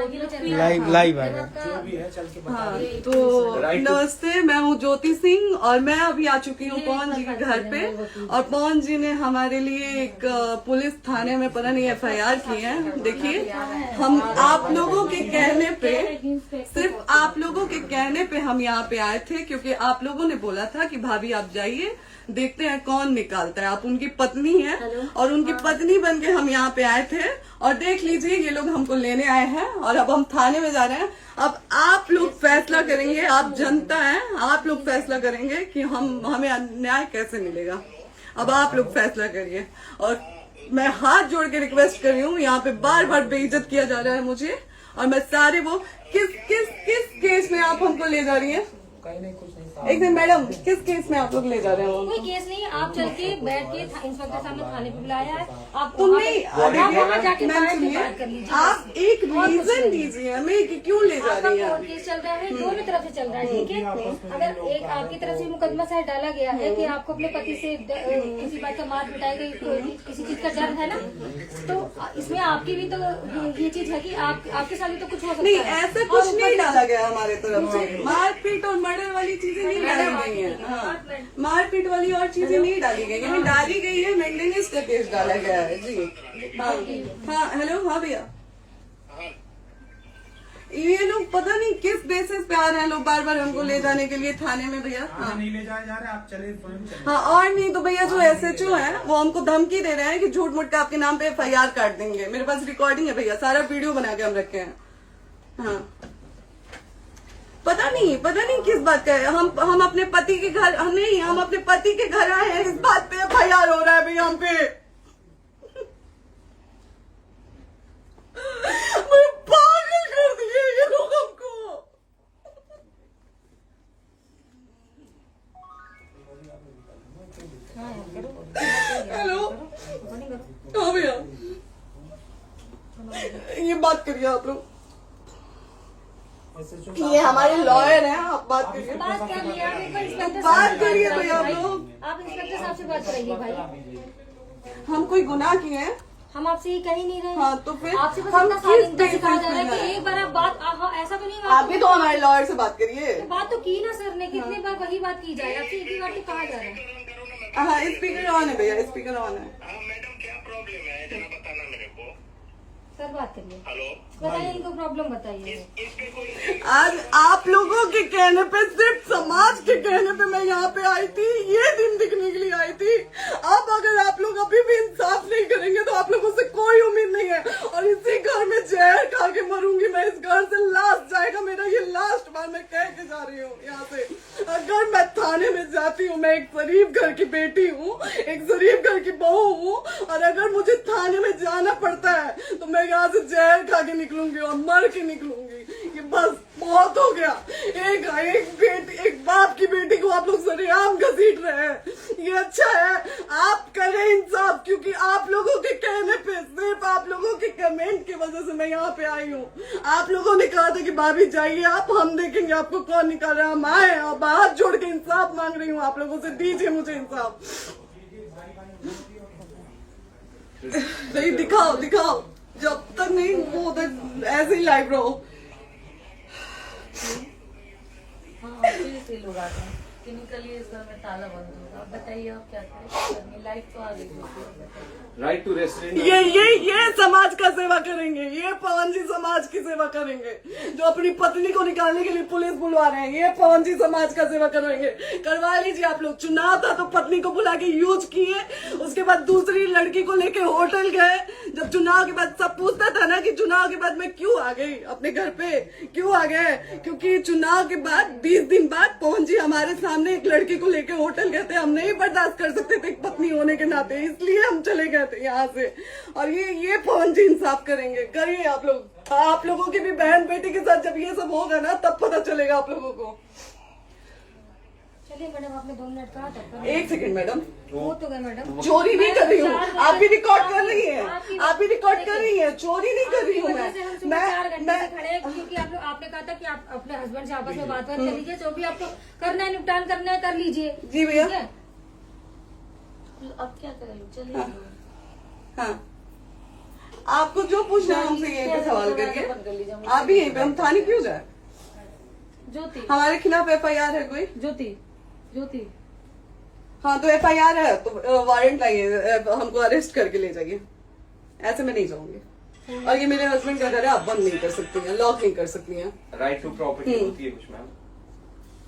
Live आ गया। हाँ, तो नमस्ते, मैं हूँ ज्योति सिंह और मैं अभी आ चुकी हूँ पवन जी के घर पे। और पवन जी ने हमारे लिए एक पुलिस थाने में पता नहीं FIR की है। देखिए, हम आप लोगों के कहने पे, सिर्फ आप लोगों के कहने पे हम यहाँ पे आए थे, क्योंकि आप लोगों ने बोला था कि भाभी आप जाइए, देखते हैं कौन निकालता है। आप उनकी पत्नी है और उनकी पत्नी बन के हम यहाँ पे आए थे। और देख लीजिए, ये लोग हमको लेने आए हैं और अब हम थाने में जा रहे हैं। अब आप लोग फैसला करेंगे, आप जनता हैं, आप लोग फैसला करेंगे कि हमें न्याय कैसे मिलेगा। अब आप लोग फैसला करिए। और मैं हाथ जोड़ के रिक्वेस्ट कर रही हूँ, यहाँ पे बार बार बेइज्जत किया जा रहा है मुझे। और मैं सारे वो किस केस में आप हमको ले जा रही हैं? एक दिन मैडम, किस केस में आप लोग ले जा रहे हो? कोई केस नहीं, आप चल के बैठ के इंस्पेक्टर साहब ने थाने पे बुलाया है। आप तो नहीं, वहाँ जाके मैम सुनिए, आप एक रीजन दीजिए हमें कि क्यों ले जा रही है। कोर्ट केस चल रहा है, दोनों तरफ से चल रहा है, ठीक है। अगर एक आपकी तरफ से मुकदमा शायद डाला गया है कि आपको अपने पति से किसी बात का मार पिटाई गई, किसी चीज का डर है ना, तो इसमें आपकी भी तो ये चीज है कि आपके साथ भी तो कुछ हो सकता है। नहीं, ऐसा कुछ नहीं डाला गया हमारे तरफ से। मारपीट और मर्डर वाली चीजें नहीं डाली गई है। हाँ, मारपीट वाली और चीजें नहीं डाली गई है। डाली गई है मेंटेनेंस का केस डाला गया है जी। हाँ हेलो, हाँ भैया, ये लोग पता नहीं किस बेसिस पे आ रहे हैं लोग बार बार हमको ले जाने के लिए थाने में भैया। हाँ, नहीं ले जाए जा रहे, आप चले चले। हाँ, और नहीं तो भैया जो SHO है वो हमको धमकी दे रहे हैं कि झूठ मूठ का आपके नाम पे FIR काट देंगे। मेरे पास रिकॉर्डिंग है भैया, सारा वीडियो बना के हम रखे हैं। हाँ, पता नहीं किस बात का है। हम अपने पति के घर, नहीं, हम अपने पति के घर आए हैं, इस बात पे FIR हो रहा है भैया हम पे। पागल कर दिए ये लोग हमको। हेलो, हाँ भैया, ये बात करिए आप लोग, ये हमारे लॉयर हैं, आप बात करिए। बात कर लिया, तो बात करिए भैया आप लोग। आप इंस्पेक्टर साहब से बात कराइए भाई। हम कोई गुनाह किए हैं? हम आपसे ये कह ही नहीं रहे। हाँ, तो फिर आपसे बस हम इतना किस सारी सिखाया जा रहा है बेसिस कि पे एक बार आप बात, ऐसा तो नहीं आप भी तो हमारे लॉयर से बात करिए। तो बात तो की ना सर ने, कितनी बार वही बात की जाए, आपसे एक ही बार तो कहा जा रहा है। हाँ, स्पीकर ऑन है भैया, स्पीकर ऑन है। मैडम क्या प्रॉब्लम है जरा बताना मेरे को। सर बात करिए, हेलो, बताइए इनको प्रॉब्लम बताइए। इसके कोई आज आप लोगों के कहने पे, सिर्फ समाज के कहने पे मैं यहाँ पे आई थी, ये दिन दिखने के लिए आई थी। अब अगर आप लोग अभी भी इंसाफ नहीं करेंगे तो आप लोगों से कोई उम्मीद नहीं है। और इसी घर में जहर खा के मरूंगी मैं। इस घर से लास्ट जाएगा मेरा, ये लास्ट बार मैं कह के जा रही हूँ यहाँ से। अगर मैं थाने में जाती हूँ, मैं एक शरीफ घर की बेटी हूँ, एक शरीफ घर की बहू हूँ, और अगर मुझे थाने में जाना पड़ता है तो मैं यहाँ से जहर खा के निकलूंगी और मर के निकलूंगी। ये बस बहुत हो गया। एक बाप की बेटी को आप लोग सरेआम घसीट रहे हैं। ये अच्छा है, आप करें इंसाफ, क्योंकि आप लोगों के कहने पे, सिर्फ आप लोगों के कमेंट की वजह से मैं यहाँ पे आई हूँ। आप लोगों ने कहा था कि भाभी जाइए आप, हम देखेंगे आपको कौन निकाल रहा है। हम आए और हाथ जोड़ के इंसाफ मांग रही हूँ आप लोगों से, दीजिए मुझे इंसाफ। नहीं, दिखाओ, जब तक नहीं वो उधर ऐसे ही लाइव रहो। हाँ, फिर से लोग आते हैं कि निकलिए, इस घर में ताला बंद होगा। आप बताइए आप क्या करें, लाइफ तो आ गई। राइट टू रेस्टोरेंट, ये समाज का सेवा करेंगे, ये पवन जी समाज की सेवा करेंगे। जो अपनी पत्नी को निकालने के लिए पुलिस बुलवा रहे हैं, ये पवन जी समाज का सेवा करेंगे। करवा लीजिए आप लोग। चुनाव था तो पत्नी को बुला के यूज किए, उसके बाद दूसरी लड़की को लेके होटल गए। जब चुनाव के बाद सब पूछता था ना कि चुनाव के बाद मैं क्यों आ गई अपने घर पे, क्यों आ गए, क्योंकि चुनाव के बाद 20 दिन बाद पवन जी हमारे सामने एक लड़की को लेके होटल गए थे। हम नहीं बर्दाश्त कर सकते थे एक पत्नी होने के नाते, इसलिए हम चले गए थे यहाँ से। और ये पवन जी इंसाफ करेंगे। करिए आप लोग। आप लोगों की भी बहन बेटी के साथ जब ये सब होगा ना, तब पता चलेगा आप लोगों को। चलिए मैडम, आपने 2 मिनट कहा था। एक सेकंड मैडम, वो तो गए मैडम, चोरी नहीं कर रही हूँ। आप भी रिकॉर्ड कर रही हैं, आप भी रिकॉर्ड कर रही हैं। चोरी नहीं कर रही हूँ मैं। 4 घंटे से खड़े हैं, क्योंकि आपने कहा था कि आप अपने हस्बैंड से आपस में बात कर लीजिए, जो भी आपको करना है, निपटान करना है, कर लीजिए। जी भैया। अब क्या करें, चलिए। हाँ, आपको जो पूछना है हमसे यहीं पे सवाल बंद कर करिए। लीजिए, मुझे आप भी यहीं पे, हम थाने क्यों जाए? ज्योति हमारे खिलाफ FIR है कोई? ज्योति ज्योति हाँ तो FIR है तो वारंट लाइए, हमको अरेस्ट करके ले जाइए। ऐसे मैं नहीं जाऊंगी। और ये मेरे हस्बैंड का घर है, आप बंद नहीं कर सकती हैं, लॉक नहीं कर सकती हैं। राइट टू प्रॉपर्टी होती है कुछ मैम,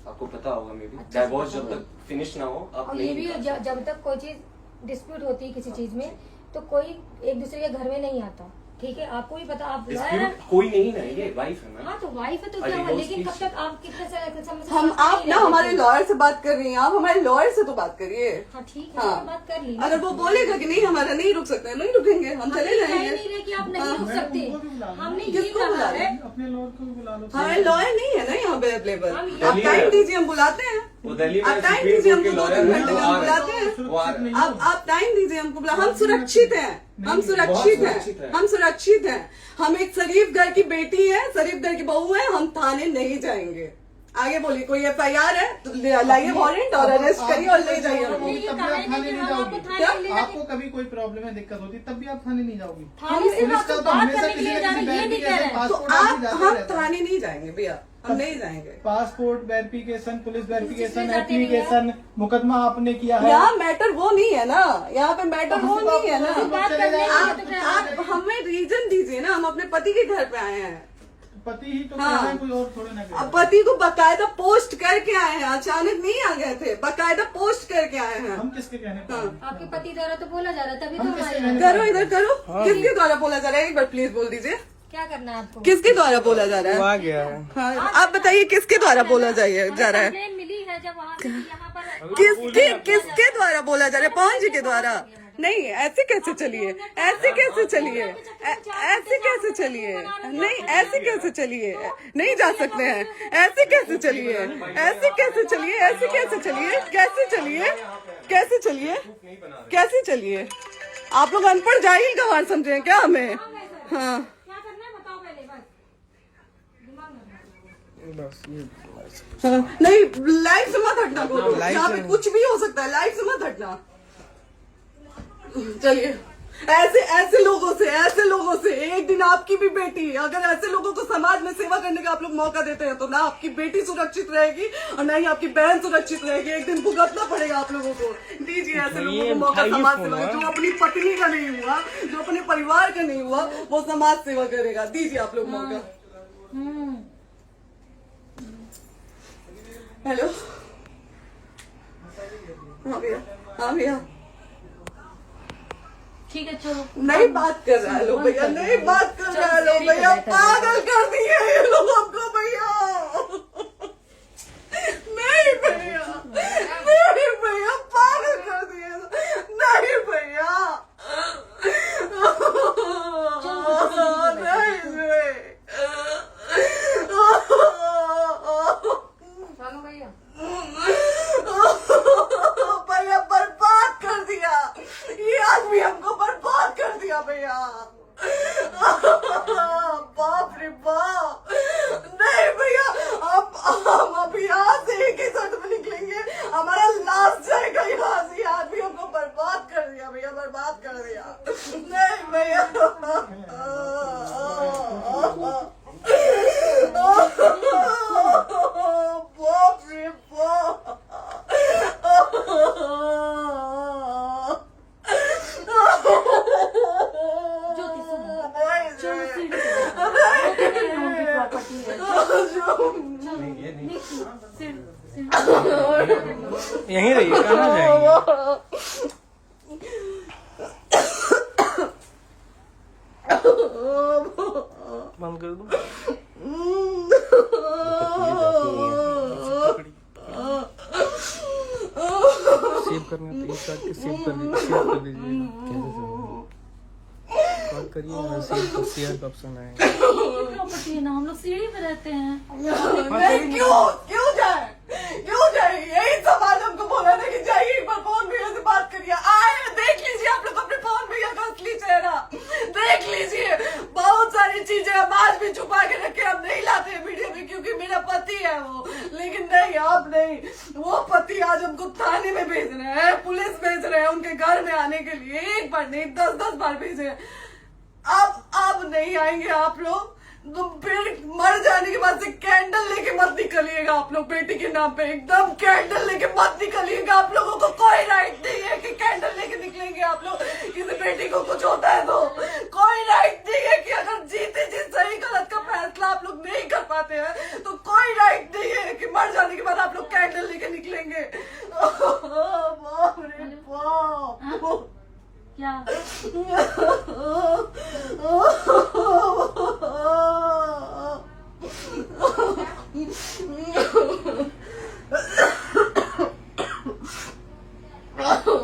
आपको पता होगा मे बी। डाइवोर्स जब तक फिनिश ना हो आप और ये नहीं भी निकाल सकते। जब तक कोई चीज डिस्प्यूट होती है किसी चीज में तो कोई एक दूसरे के घर में नहीं आता, ठीक है? आपको भी पता, आप lawyer हैं। Dispute कोई नहीं ना, ये वाइफ है मैम। हाँ तो वाइफ है तो अरे क्या हुआ, वो लेकिन कब उसकी- तक आप कितने समय से हम साथ आप नहीं ना रह हमारे रहे थे? लॉयर से बात कर रही हैं, आप हमारे लॉयर से तो बात करिए। हाँ ठीक है, हाँ। मैं बात कर ली। अगर वो बोलेगा कि नहीं हमारा नहीं रुक सकते, नहीं रुकेंगे, हम चले कह जाएंगे। नहीं रहे कि आप नहीं रुक मैं सकते, उनको भी बुला लूं। हमने ये किसको कहा बुला है। अपने लॉर्ड को भी बुला लो। हमारे लॉयर नहीं है ना यहाँ पे अवेलेबल। हम आप दिल्ली टाइम में- दीजिए, हम बुलाते हैं। वो दिल्ली में आप टाइम सुप्रीम दीजिए कोर्ट के हमको, लॉयर 2-3 हैं, घंटे वो में आ हम रहे हैं। बुलाते हैं। वो आ रहे हैं। आप टाइम दीजिए हमको, हम सुरक्षित हैं, हम सुरक्षित सुरक्षित हैं, हैं। हम सुरक्षित हैं। हम एक शरीफ घर की बेटी है, शरीफ घर की बहू है, हम थाने नहीं जाएंगे। आगे बोलिए, कोई FIR है तो लाइए वारंट और अरेस्ट करिए और ले जाइए हमको। ये तब भी कहा आप है थाने कि नहीं हम आपको जाओगी। थाने ले जाके- आपको कभी कोई प्रॉब्लम है, दिक्कत होती, तब भी आप थाने नहीं जाओगी। थाने से पुलिस बात का तो बात हमेशा करने के किसी लिए न जा रहे किसी हैं, ये नहीं कह रहे हैं। तो पासपोर्ट आप आदमी जाते हम रहता है। थाने नहीं जाएंगे भैया, हम नहीं जाएंगे। पासपोर्ट वेरिफिकेशन, पुलिस वेरिफिकेशन, इसमें जाते नहीं है। एप्लीकेशन, मुकदमा आपने किया है। यहाँ मैटर वो नहीं है ना, यहाँ पे मैटर वो नहीं है ना। बात करने के लिए आप तो क्या- आप हमें रीजन दीजिए ना, हम अपने पति के घर पे आए हैं। पति ही तो हाँ। कह रहे हैं, कोई और थोड़े ना कह रहे अब हैं। पति को बकायदा पोस्ट करके आए हैं, अचानक नहीं आ गए थे, बकायदा पोस्ट करके आए हैं। हम किसके कहने पर आए? आपके पति द्वारा तो बोला जा रहा है, तभी तो हम हमारे किसके यहाँ- कहने करो इधर करो, किसके द्वारा बोला जा रहा है? एक बार प्लीज बोल दीजिए, क्या करना है आपको? किसके द्वारा बोला जा रहा है? गया है। हाँ, आप बताइए किसके द्वारा बोला जा रहा है? कंप्लेन मिली है जब वहाँ से यहाँ पर किसके द्वारा बोला जा रहा है? पवन जी के द्वारा? नहीं, ऐसे कैसे चलिए, ऐसे कैसे चलिए, ऐसे कैसे चलिए, नहीं ऐसे कैसे चलिए, नहीं जा सकते हैं, ऐसे कैसे चलिए, ऐसे कैसे चलिए, ऐसे कैसे चलिए, कैसे चलिए, कैसे चलिए, कैसे चलिए? आप लोग अनपढ़ जाहिल गंवार समझे हैं क्या हमें? हाँ क्या करना है बताओ पहले, बस दिमाग में हाँ, नहीं लाइफ से मत हटना, को यहाँ पे कुछ भी हो सकता है, लाइफ से मत हटना। चलिए, ऐसे लोगों से एक दिन आपकी भी बेटी, अगर ऐसे लोगों को समाज में सेवा करने का आप लोग मौका देते हैं तो ना आपकी बेटी सुरक्षित रहेगी और ना ही आपकी बहन सुरक्षित रहेगी। एक दिन भुगतना पड़ेगा आप लोगों को। दीजिए ऐसे लोगों को मौका समाज सेवा का, जो अपनी पत्नी का नहीं हुआ, जो अपने परिवार का नहीं हुआ, वो समाज सेवा करेगा। दीजिए आप लोग मौका। हेलो, हाँ भैया, हाँ भैया, ठीक है चलो। नहीं बात कर रहा है लोग भैया, नहीं बात कर रहा है लोग भैया, पागल कर दिए ये लोग हमको भैया। नहीं भैया, नहीं भैया, पागल कर दिए, नहीं भैया, चलो भैया, भैया बर्बाद कर दिया ये आदमी, हमको बर्बाद कर दिया भैया। बाप रे बाप, नहीं भैया, हम अब यहाँ से एक ही शर्त में निकलेंगे, हमारा लास्ट जाएगा यहाँ से। ये आदमी हमको बर्बाद कर दिया भैया, बर्बाद कर दिया। नहीं भैया, बाप रे बाप, ज्योति सुनो, नहीं, चलो सीढ़ी पे नहीं, प्रॉपर्टी है, यहीं रहिए, कहाँ जाएंगे? बंद कर दूं? सेव करना तो एक काट के सेव कर दीजिए। कॉल करिए, शेयर का ऑप्शन आएगा। प्रॉपर्टी है ना, हम लोग सीढ़ी पे रहते हैं। नहीं, क्यों जाए? यही समाज हमको बोला था कि जाइए एक बार पवन भैया से बात करिए। आए, देख लीजिए आप लोग अपने पवन भैया का असली चेहरा, देख लीजिए। बहुत सारी चीजें हम आज भी छुपा के रखे, हम नहीं लाते हैं वीडियो में क्योंकि मेरा पति है वो, लेकिन नहीं, आप नहीं। वो पति आज हमको थाने में भेज रहे हैं, पुलिस भेज रहे हैं उनके घर में आने के लिए, एक बार नहीं 10-10 बार भेजे हैं। अब नहीं आएंगे आप लोग, तो फिर मर जाने के बाद से कैंडल लेके मत निकलिएगा आप लोग बेटी के नाम पे, एकदम कैंडल लेके मत निकलिएगा। आप लोगों को कोई राइट नहीं है कि कैंडल लेके निकलेंगे आप लोग। किसी बेटी को कुछ होता है तो कोई राइट नहीं है कि अगर जीते जी सही गलत का फैसला आप लोग नहीं कर पाते हैं तो कोई राइट नहीं है कि मर जाने के बाद आप लोग कैंडल लेके निकलेंगे। बाप रे बाप। क्या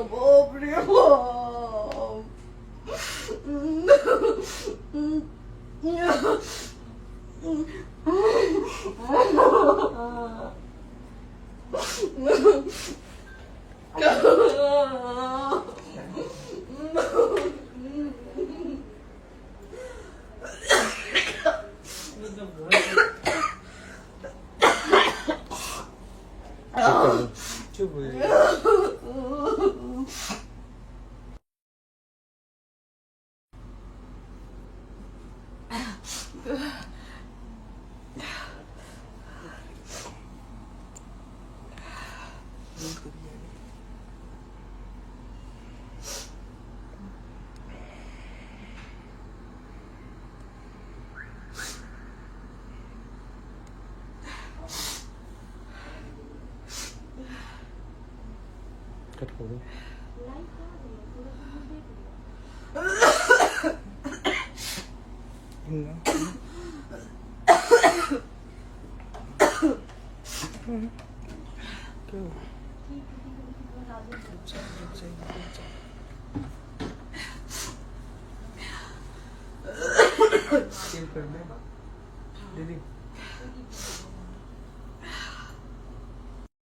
बाप रे चुप हो जाइए। कट हो गई। सेव कर दे दीदी।